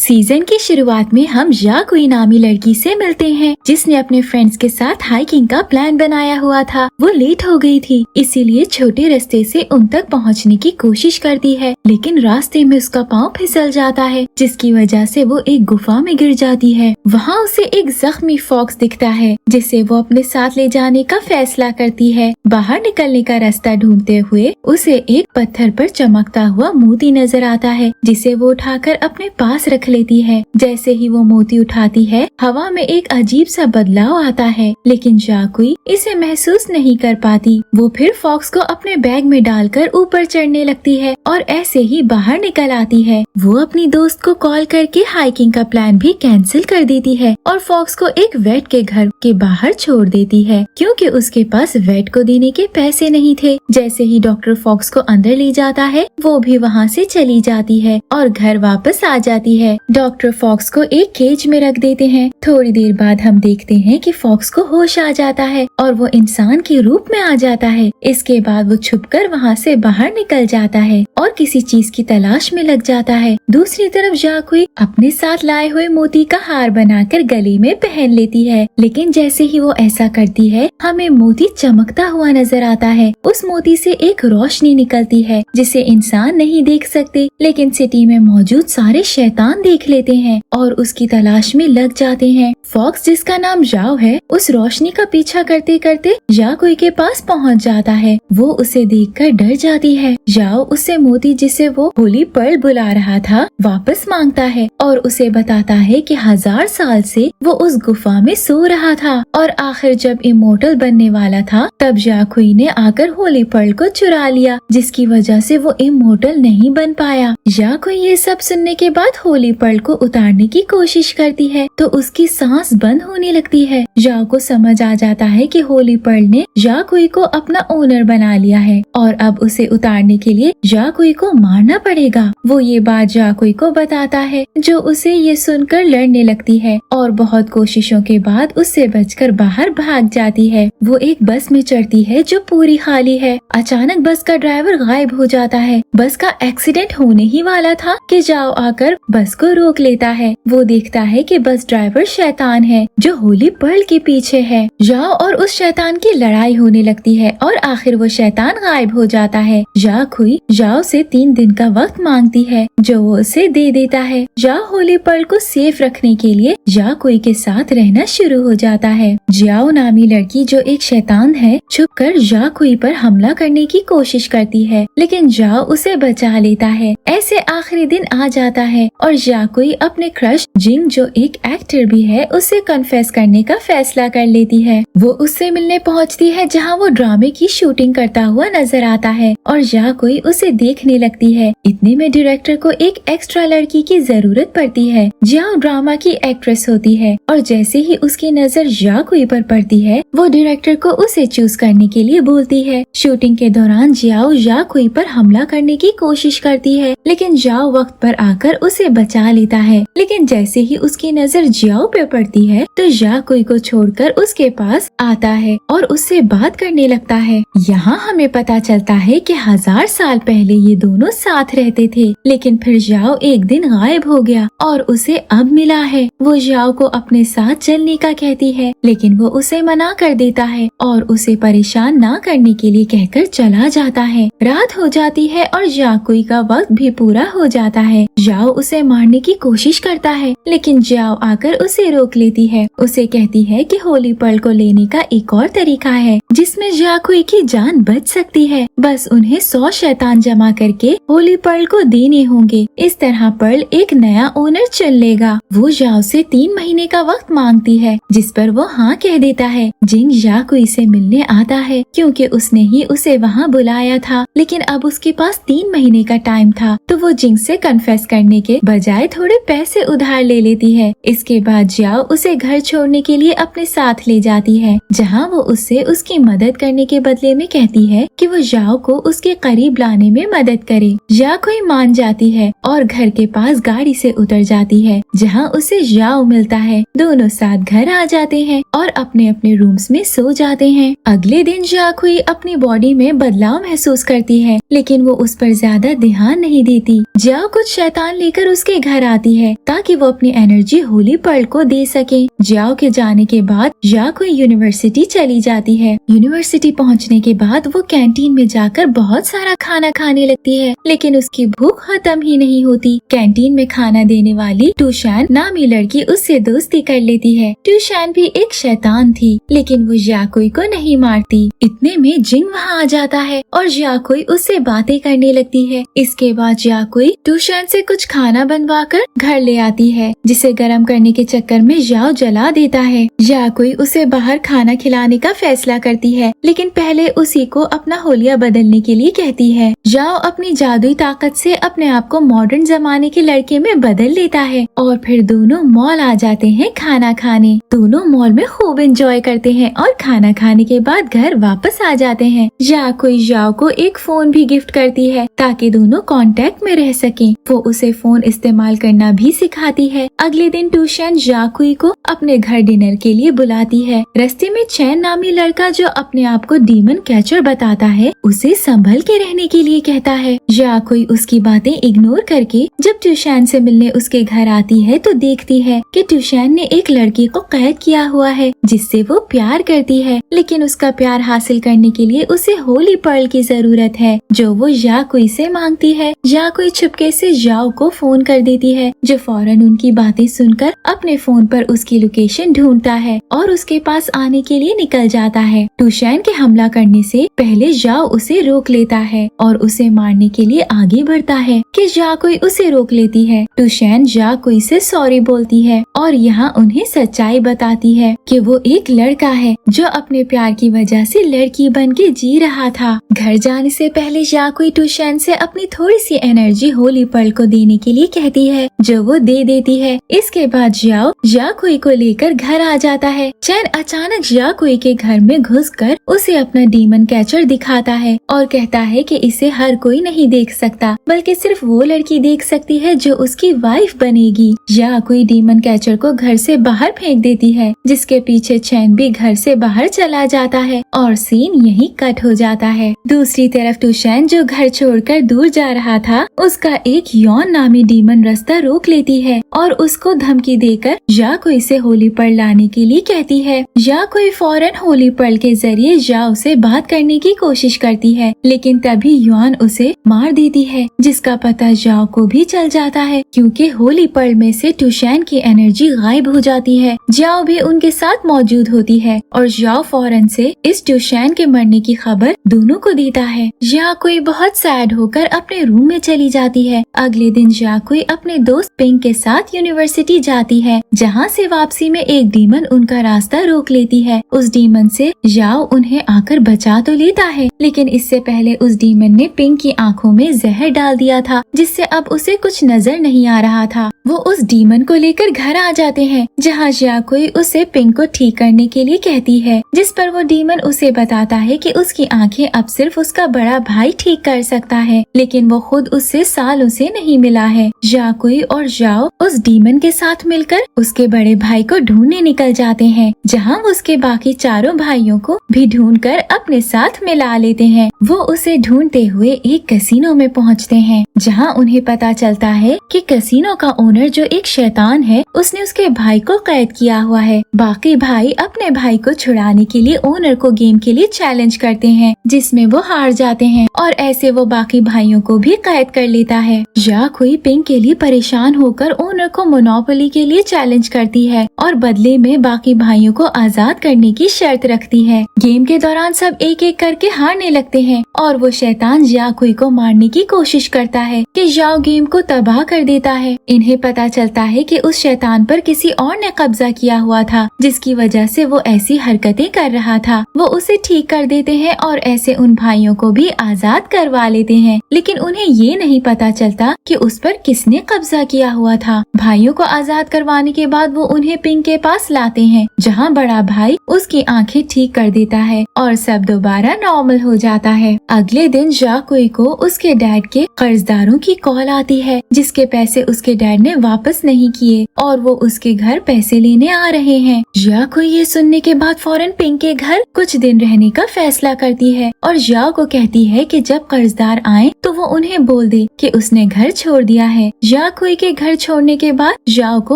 Season की शुरुआत में हम या कोई नामी लड़की से मिलते हैं जिसने अपने फ्रेंड्स के साथ हाइकिंग का प्लान बनाया हुआ था। वो लेट हो गई थी, इसीलिए छोटे रास्ते से उन तक पहुंचने की कोशिश करती है, लेकिन रास्ते में उसका पाँव फिसल जाता है, जिसकी वजह से वो एक गुफा में गिर जाती है। वहाँ उसे एक जख्मी फॉक्स दिखता है जिसे वो अपने साथ ले जाने का फैसला करती है। बाहर निकलने का रास्ता ढूंढते हुए उसे एक पत्थर पर चमकता हुआ मोती नजर आता है, जिसे वो उठाकर अपने पास रख लेती है। जैसे ही वो मोती उठाती है, हवा में एक अजीब सा बदलाव आता है, लेकिन जाकुई इसे महसूस नहीं कर पाती। वो फिर फॉक्स को अपने बैग में डालकर ऊपर चढ़ने लगती है और ऐसे ही बाहर निकल आती है। वो अपनी दोस्त को कॉल करके हाइकिंग का प्लान भी कैंसिल कर देती है और फॉक्स को एक वेट के घर के बाहर छोड़ देती है, क्योंकि उसके पास वेट को देने के पैसे नहीं थे। जैसे ही डॉक्टर फॉक्स को अंदर ले जाता है, वो भी वहाँ से चली जाती है और घर वापस आ जाती है। डॉक्टर फॉक्स को एक केज में रख देते हैं। थोड़ी देर बाद हम देखते हैं कि फॉक्स को होश आ जाता है और वो इंसान के रूप में आ जाता है। इसके बाद वो छुपकर वहाँ से बाहर निकल जाता है और किसी चीज की तलाश में लग जाता है। दूसरी तरफ जाकुई अपने साथ लाए हुए मोती का हार बनाकर गले में पहन लेती है, लेकिन जैसे ही वो ऐसा करती है, हमें मोती चमकता हुआ नजर आता है। उस मोती से एक रोशनी निकलती है जिसे इंसान नहीं देख सकते, लेकिन सिटी में मौजूद सारे शैतान देख लेते हैं और उसकी तलाश में लग जाते हैं। फॉक्स, जिसका नाम जाओ है, उस रोशनी का पीछा करते करते जाकुई के पास पहुंच जाता है। वो उसे देखकर डर जाती है। जाओ उससे मोती, जिसे वो होली पर्ल बुला रहा था, वापस मांगता है और उसे बताता है कि 1000 साल से वो उस गुफा में सो रहा था और आखिर जब इमोर्टल बनने वाला था, तब जाकुई ने आकर होली पर्ल को चुरा लिया, जिसकी वजह से वो इमोर्टल नहीं बन पाया। जाकुई ये सब सुनने के बाद होली पर्ल को उतारने की कोशिश करती है तो उसकी सांस बंद होने लगती है। जाओ को समझ आ जाता है कि होली पर्ल ने जाकुई को अपना ओनर बना लिया है और अब उसे उतारने के लिए जाकुई को मारना पड़ेगा। वो ये बात जाकुई को बताता है, जो उसे ये सुनकर लड़ने लगती है और बहुत कोशिशों के बाद उससे बचकर बाहर भाग जाती है। वो एक बस में चढ़ती है जो पूरी खाली है। अचानक बस का ड्राइवर गायब हो जाता है। बस का एक्सीडेंट होने ही वाला था कि जाओ आकर बस को रोक लेता है। वो देखता है कि बस ड्राइवर शैतान है जो होली पर्ल के पीछे है। जाओ और उस शैतान की लड़ाई होने लगती है और आखिर वो शैतान गायब हो जाता है। जाकुई जाओ से 3 दिन का वक्त मांगती है, जो वो उसे दे देता है। जाओ होली पर्ल को सेफ रखने के लिए जाकुई के साथ रहना शुरू हो जाता है। जाओ नामी लड़की, जो एक शैतान है, छुपकर जाकुई पर हमला करने की कोशिश करती है, लेकिन जाओ उसे बचा लेता है। ऐसे आखिरी दिन आ जाता है और जाकुई अपने क्रश जिंग, जो एक एक्टर भी है, उसे कन्फेस करने का फैसला कर लेती है। वो उससे मिलने पहुंचती है जहां वो ड्रामे की शूटिंग करता हुआ नजर आता है और जाकुई उसे देखने लगती है। इतने में डायरेक्टर को एक एक्स्ट्रा लड़की की जरूरत पड़ती है। जाओ ड्रामा की एक्ट्रेस होती है और जैसे ही उसकी नजर जाकुई पर पड़ती है, वो डायरेक्टर को उसे चूज करने के लिए बोलती है। शूटिंग के दौरान जाओ जाकुई पर हमला करने की कोशिश करती है, लेकिन जाओ वक्त पर आकर उसे बचा लेता है। लेकिन जैसे ही उसकी नजर जाओ पे पड़ती है, तो जाकुई को छोड़कर उसके पास आता है और उससे बात करने लगता है। यहाँ हमें पता चलता है कि 1000 साल पहले ये दोनों साथ रहते थे, लेकिन फिर जाओ एक दिन गायब हो गया और उसे अब मिला है। वो जाओ को अपने साथ चलने का कहती है, लेकिन वो उसे मना कर देता है और उसे परेशान ना करने के लिए कहकर चला जाता है। रात हो जाती है और जाकुई का वक्त भी पूरा हो जाता है। जाओ उसे मारने की कोशिश करता है, लेकिन जाओ आकर उसे रोक लेती है। उसे कहती है कि होली पर्ल को लेने का एक और तरीका है जिसमें जाकुई की जान बच सकती है। बस उन्हें 100 शैतान जमा करके होली पर्ल को देने होंगे। इस तरह पर्ल एक नया ओनर चुन लेगा। वो जाओ से 3 महीने का वक्त मांगती है, जिस पर वो हाँ कह देता है। जिंग जाकुई से मिलने आता है क्योंकि उसने ही उसे वहाँ बुलाया था, लेकिन अब उसके पास 3 महीने का टाइम था, तो वो जिंग से कन्फेस करने के बजाय थोड़े पैसे उधार ले लेती है। इसके बाद जाओ उसे घर छोड़ने के लिए अपने साथ ले जाती है, जहाँ वो उससे उसकी मदद करने के बदले में कहती है कि वो जाओ को उसके करीब लाने में मदद करे। जाकुई मान जाती है और घर के पास गाड़ी से उतर जाती है, जहाँ उसे जाओ मिलता है। दोनों साथ घर आ जाते हैं और अपने अपने रूम्स में सो जाते हैं। अगले दिन जाकुई अपनी बॉडी में बदलाव महसूस करती है, लेकिन वो उस पर ज्यादा ध्यान नहीं देती। जाओ कुछ शैतान लेकर उसके घर आती है ताकि वो अपनी एनर्जी होली पर्ल को दे सके। जियाओ के जाने के बाद याकुई यूनिवर्सिटी चली जाती है। यूनिवर्सिटी पहुंचने के बाद वो कैंटीन में जाकर बहुत सारा खाना खाने लगती है, लेकिन उसकी भूख खत्म ही नहीं होती। कैंटीन में खाना देने वाली टूशान नामी लड़की उससे दोस्ती कर लेती है। टूशान भी एक शैतान थी, लेकिन वो याकुई को नहीं मारती। इतने में जिंग वहाँ आ जाता है और याकुई उससे बातें करने लगती है। इसके बाद याकुई टूशान से कुछ खाना बनवा कर घर ले आती है, जिसे गर्म करने के चक्कर में याओ जला देता है। याकुई उसे बाहर खाना खिलाने का फैसला करती है, लेकिन पहले उसी को अपना होलिया बदलने के लिए कहती है। याओ अपनी जादुई ताकत से अपने आप को मॉडर्न जमाने के लड़के में बदल लेता है और फिर दोनों मॉल आ जाते हैं खाना खाने। दोनों मॉल में खूब एंजॉय करते हैं और खाना खाने के बाद घर वापस आ जाते हैं। याकुई याओ को एक फोन भी गिफ्ट करती है ताकि दोनों कांटेक्ट में रह सकें। वो उसे फोन इस्तेमाल करना भी सिखाती है। अगले दिन टूशान याकुई को अपने घर डिनर के लिए बुलाती है। रास्ते में चैन नामी लड़का, जो अपने आप को डीमन कैचर बताता है, उसे संभल के रहने के लिए कहता है। याकुई उसकी बातें इग्नोर करके जब टूशान से मिलने उसके घर आती है तो देखती है कि टूशान ने एक लड़की को कैद किया हुआ है जिससे वो प्यार करती है, लेकिन उसका प्यार हासिल करने के लिए उसे होली पर्ल की जरूरत है जो वो याकुई से मांगती है। याकुई चुपके से याओ को फोन कर देती है, जो फौरन उनकी बातें सुनकर अपने फोन पर उसकी लोकेशन ढूंढता है और उसके पास आने के लिए निकल जाता है। टूशान के हमला करने से पहले याओ उसे रोक लेता है और उसे मारने के लिए आगे बढ़ता है कि याकुई उसे रोक लेती है। टूशान याकुई से सॉरी बोलती है और यहाँ उन्हें सच्चाई बताती है कि वो एक लड़का है जो अपने प्यार की वजह से लड़की बन के जी रहा था। घर जाने से पहले याकुई टूशान से अपनी थोड़ी सी एनर्जी होली पर्ल को देने के लिए कहती है, जो वो दे देती है। इसके बाद याओ याकुई को लेकर घर आ जाता है। चैन अचानक याकुई के घर में घुसकर उसे अपना डीमन कैचर दिखाता है और कहता है कि इसे हर कोई नहीं देख सकता, बल्कि सिर्फ वो लड़की देख सकती है जो उसकी वाइफ बनेगी। याकुई डीमन कैचर को घर से बाहर फेंक देती है, जिसके पीछे चैन भी घर से बाहर चला जाता है और सीन यहीं कट हो जाता है। दूसरी तरफ टूशान, जो घर छोड़कर दूर जा रहा था, उसका एक यौन नामी डीमन रास्ता रोक लेती है और उसको धमकी देकर याकुई से होली पर्ल लाने के लिए कहती है। याकुई फौरन होली पर्ल के जरिए याओ से बात करने की कोशिश करती है, लेकिन तभी युआन उसे मार देती है, जिसका पता याओ को भी चल जाता है क्योंकि होली पर्ल में से टूशान की एनर्जी गायब हो जाती है। याओ भी उनके साथ मौजूद होती है और याओ फौरन से इस टूशान के मरने की खबर दोनों को देता है। याकुई बहुत सैड होकर अपने रूम में चली जाती है। अगले दिन याकुई अपने दोस्त पिंक के साथ यूनिवर्सिटी जाती है, जहाँ से वापसी में एक डीमन उनका रास्ता रोक लेती है। उस डीमन से याओ उन्हें आकर बचा तो लेता है, लेकिन इससे पहले उस डीमन ने पिंक की आंखों में जहर डाल दिया था, जिससे अब उसे कुछ नजर नहीं आ रहा था। वो उस डीमन को लेकर घर आ जाते हैं, जहाँ याकुई उसे पिंक को ठीक करने के लिए कहती है, जिस पर वो डीमन उसे बताता है कि उसकी आंखें अब सिर्फ उसका बड़ा भाई ठीक कर सकता है, लेकिन वो खुद उससे सालों से नहीं मिला है। याकुई और याओ उस डीमन के साथ मिलकर उसके बड़े भाई को ढूंढने निकल जाते हैं, जहाँ वो उसके बाकी चारों भाइयों को भी ढूंढकर अपने साथ मिला लेते हैं। वो उसे ढूंढते हुए एक कैसीनो में पहुँचते हैं, जहाँ उन्हें पता चलता है कि कैसीनो का ओनर, जो एक शैतान है, उसने उसके भाई को कैद किया हुआ है। बाकी भाई अपने भाई को छुड़ाने के लिए ओनर को गेम के लिए चैलेंज करते हैं, जिसमें वो हार जाते हैं और ऐसे वो बाकी भाइयों को भी कैद कर लेता है। याकुई पिंक के लिए परेशान होकर ओनर को मोनोपोली के लिए चैलेंज करती है और बदले में बाकी भाइयों को आजाद करने की शर्त रखती है। गेम के दौरान सब एक एक करके हारने लगते हैं और वो शैतान याकुई को मारने की कोशिश करता है कि याओ गेम को तबाह कर देता है। इन्हें पता चलता है कि उस शैतान पर किसी और ने कब्जा किया हुआ था, जिसकी वजह से वो ऐसी हरकतें कर रहा था। वो उसे ठीक कर देते हैं और ऐसे उन भाइयों को भी आजाद करवा लेते हैं, लेकिन उन्हें ये नहीं पता चलता कि उस पर किसने कब्जा किया हुआ था। भाइयों को आजाद करवाने के बाद वो उन्हें पिंक के पास लाते हैं, जहाँ बड़ा भाई उसकी आंखें ठीक कर देता है और सब दोबारा नॉर्मल हो जाता है। अगले दिन याकुई को उसके डैड के कर्जदारों की कॉल आती है, जिसके पैसे उसके डैड ने वापस नहीं किए और और वो उसके घर पैसे लेने आ रहे हैं। जियाओ ये सुनने के बाद फौरन पिंक के घर कुछ दिन रहने का फैसला करती है और जियाओ को कहती है कि जब कर्जदार आए तो वो उन्हें बोल दे कि उसने घर छोड़ दिया है। जियाओ के घर छोड़ने के बाद जियाओ को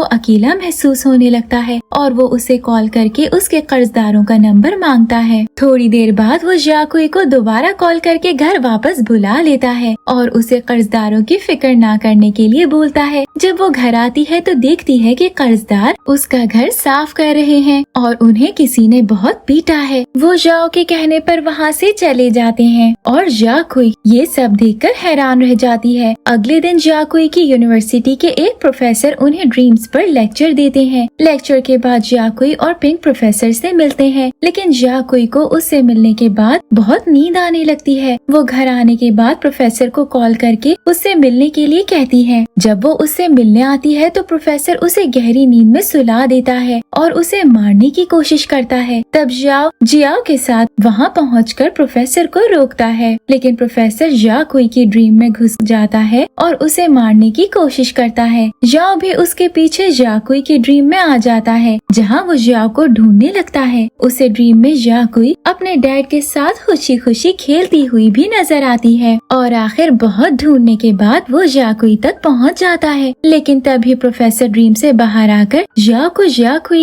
अकेला महसूस होने लगता है और वो उसे कॉल करके उसके कर्जदारों का नंबर मांगता है। थोड़ी देर बाद वो जियाओ को दोबारा कॉल करके घर वापस बुला लेता है और उसे कर्जदारों की फिक्र ना करने के लिए बोलता है। जब वो घर आती है तो देखती है कि कर्जदार उसका घर साफ कर रहे हैं और उन्हें किसी ने बहुत पीटा है। वो जियाओ के कहने पर वहाँ से चले जाते हैं और जियाओ ये सब देखकर हैरान रह जाती है। अगले दिन जियाओ की यूनिवर्सिटी के एक प्रोफेसर उन्हें ड्रीम्स पर लेक्चर देते हैं। लेक्चर के बाद जियाओ और पिंक प्रोफेसर से मिलते हैं, लेकिन जियाओ को उससे मिलने के बाद बहुत नींद आने लगती है। वो घर आने के बाद प्रोफेसर को कॉल करके उससे मिलने के लिए कहती है। जब वो उससे मिलने आती है तो प्रोफेसर उसे गहरी नींद में सुला देता है और उसे मारने की कोशिश करता है। तब जियाओ के साथ वहाँ पहुँचकर प्रोफेसर को रोकता है, लेकिन प्रोफेसर जियाओ की ड्रीम में घुस जाता है और उसे मारने की कोशिश करता है। जियाओ भी उसके पीछे जियाओ की ड्रीम में आ जाता है, जहाँ वो जियाओ को ढूंढने लगता है। उसे ड्रीम में जियाओ अपने डैड के साथ खुशी खुशी खेलती हुई भी नजर आती है और आखिर बहुत ढूंढने के बाद वो जियाओ तक पहुंच जाता है। लेकिन तभी प्रोफेसर ड्रीम से बाहर आकर जियाओ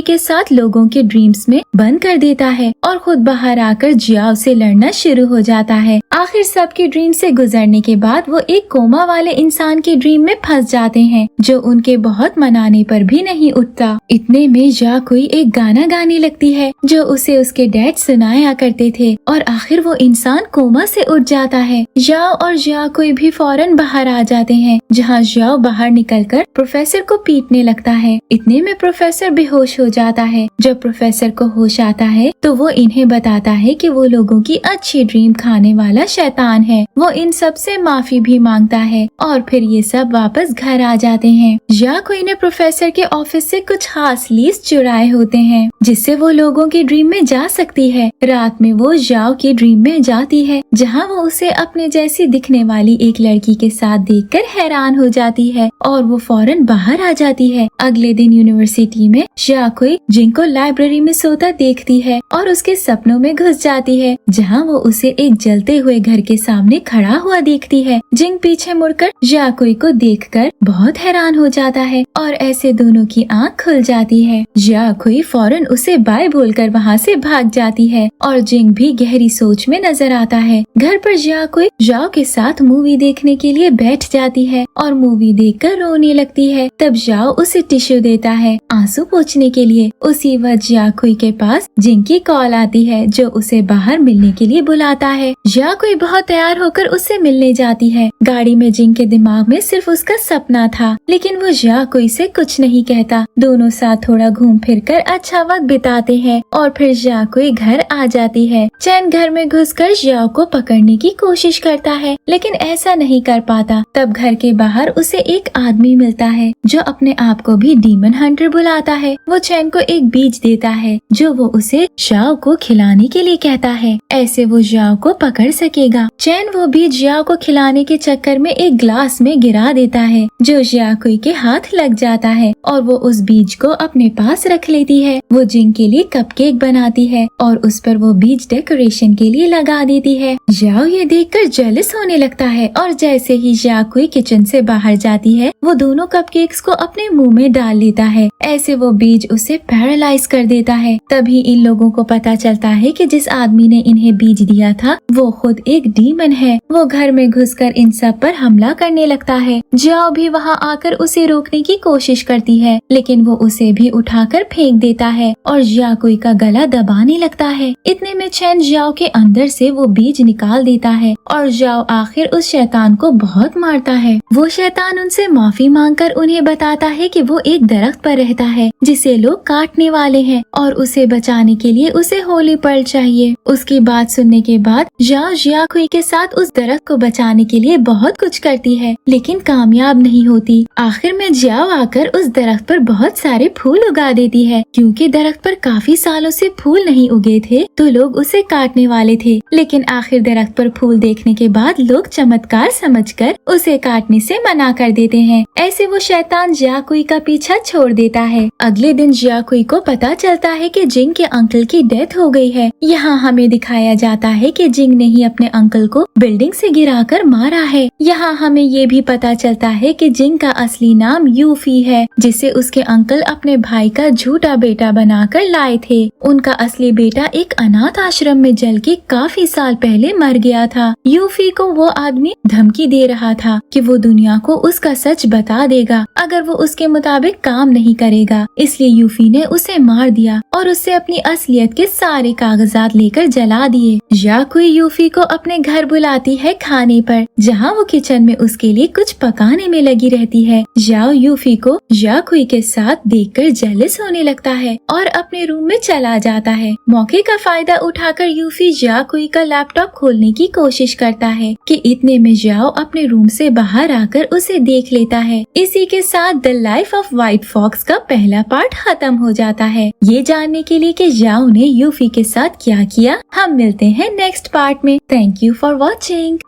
के साथ लोगों के ड्रीम्स में बंद कर देता है और खुद बाहर आकर जियाओ से लड़ना शुरू हो जाता है। आखिर सबकी ड्रीम से गुजरने के बाद वो एक कोमा वाले इंसान के ड्रीम में फंस जाते हैं, जो उनके बहुत मनाने पर भी नहीं उठता। इतने में जियाओ एक गाना गाने लगती है जो उसे उसके डैड सुनाया करते थे और आखिर वो इंसान कोमा से उठ जाता है। जियाओ और जियाओ भी फौरन बाहर आ जाते हैं, जहाँ जियाओ बाहर निकलकर प्रोफेसर को पीटने लगता है। इतने में प्रोफेसर बेहोश हो जाता है। जब प्रोफेसर को होश आता है तो वो इन्हें बताता है कि वो लोगों की अच्छी ड्रीम खाने वाला शैतान है। वो इन सब से माफी भी मांगता है और फिर ये सब वापस घर आ जाते हैं। जियाओ ने प्रोफेसर के ऑफिस से कुछ खास लीज चुराए होते हैं, जिससे वो लोगों की ड्रीम में जा सकती है। रात में वो जियाओ की ड्रीम में जाती है, जहाँ वो उसे अपने जैसी दिखने वाली एक लड़की के साथ देखकर हैरान हो जाती है और वो फौरन बाहर आ जाती है। अगले दिन यूनिवर्सिटी में जियाओ जिंग को लाइब्रेरी में सोता देखती है और उसके सपनों में घुस जाती है, जहाँ वो उसे एक जलते हुए घर के सामने खड़ा हुआ देखती है। जिंग पीछे मुड़कर जियाओ को देखकर बहुत हैरान हो जाता है और ऐसे दोनों की आँख खुल जाती है। जियाओ फौरन उसे बाय बोलकर वहाँ से भाग जाती है और जिंग भी गहरी सोच में नजर आता है। घर पर जियाओ के साथ मूवी देखने के लिए बैठ जाती है और मूवी देखकर रोने लगती है। तब जियाओ उसे टिश्यू देता है आंसू पोंछने के लिए। उसी वक्त जियाओ के पास जिंग की कॉल आती है, जो उसे बाहर मिलने के लिए बुलाता है। जियाओ बहुत तैयार होकर उससे मिलने जाती है। गाड़ी में जिंग के दिमाग में सिर्फ उसका सपना था, लेकिन वो जियाओ से कुछ नहीं कहता। दोनों साथ थोड़ा घूम फिर कर अच्छा वक्त बिताते हैं और फिर जियाओ घर आ जाती है। चैन घर में घुसकर जियाओ को पकड़ने की कोशिश करता है, लेकिन ऐसा नहीं कर पाता। तब घर के बाहर उसे एक आदमी मिलता है जो अपने आप को भी डीमन हंटर बुलाता है। वो चैन को एक बीज देता है जो वो उसे जियाओ को खिलाने के लिए कहता है, ऐसे वो जियाओ को पकड़ सकेगा। चैन वो बीज जियाओ को खिलाने के चक्कर में एक ग्लास में गिरा देता है, जो जियाओ के हाथ लग जाता है और वो उस बीज को अपने पास रख लेती है। वो जिंग के लिए कपकेक बनाती है और उस पर वो बीज डेकोरेशन के लिए लगा देती है। जियाओ ये देखकर जेलस होने लगता है और जैसे ही जियाओ किचन से बाहर जाती है, वो दोनों कपकेक्स को अपने मुंह में डाल लेता है। ऐसे वो बीज उसे पैरालाइज कर देता है। तभी इन लोगों को पता चलता है कि जिस आदमी ने इन्हें बीज दिया था वो खुद एक डीमन है। वो घर में घुसकर इन सब पर हमला करने लगता है। जियाओ भी वहाँ आकर उसे रोकने की कोशिश करती है, लेकिन वो उसे भी उठाकर फेंक देता है और जियाओ का गला दबाने लगता है। इतने में चैन जियाओ के अंदर से वो बीज निकाल देता है और जियाओ आखिर उस शैतान को बहुत मारता है। वो शैतान उनसे माफी मांगकर उन्हें बताता है कि वो एक दरख्त पर रहता है जिसे लोग काटने वाले हैं और उसे बचाने के लिए उसे होली पर्ल चाहिए। उसकी बात सुनने के बाद जियाओ के साथ उस दरख्त को बचाने के लिए बहुत कुछ करती है, लेकिन कामयाब नहीं होती। आखिर में जियाओ आकर उस दरख्त पर बहुत सारे फूल उगा देती है। क्योंकि दरख्त पर काफी सालों से फूल नहीं उगे थे तो लोग उसे काटने वाले थे, लेकिन आखिर दरख्त पर फूल देखने के बाद लोग चमत्कार समझकर उसे काटने से मना कर देते हैं। ऐसे वो शैतान जियाओ का पीछा छोड़ देता है। अगले दिन जियाकुई को पता चलता है कि जिंग के अंकल की डेथ हो गई है। यहाँ हमें दिखाया जाता है कि जिंग ने ही अपने अंकल को बिल्डिंग से गिराकर मारा है। यहाँ हमें ये भी पता चलता है कि जिंग का असली नाम यूफी है, जिसे उसके अंकल अपने भाई का झूठा बेटा बनाकर लाए थे। उनका असली बेटा एक अनाथ आश्रम में जल के काफी साल पहले मर गया था। यूफी को वो आदमी धमकी दे रहा था कि वो दुनिया को उसका सच बता देगा अगर वो उसके मुताबिक काम नहीं करेगा। इसलिए यूफी ने उसे मार दिया और उससे अपनी असलियत के सारे कागजात लेकर जला दिए। जियाकुई यूफी को अपने घर बुलाती है खाने पर, जहाँ वो किचन में उसके लिए कुछ पकाने में लगी रहती है। जियाओ यूफी को जियाकुई के साथ देखकर जेलस होने लगता है और अपने रूम में चला जाता है। मौके का फायदा उठाकर यूफी जियाकुई का लैपटॉप खोलने की कोशिश करता है कि इतने में जियाओ अपने रूम से बाहर आकर उसे देख लेता है। इसी के साथ the life of white fox का पहला पार्ट खत्म हो जाता है। ये जानने के लिए कि जियाओ ने यूफी के साथ क्या किया, हम मिलते हैं नेक्स्ट पार्ट में। Thank you for watching.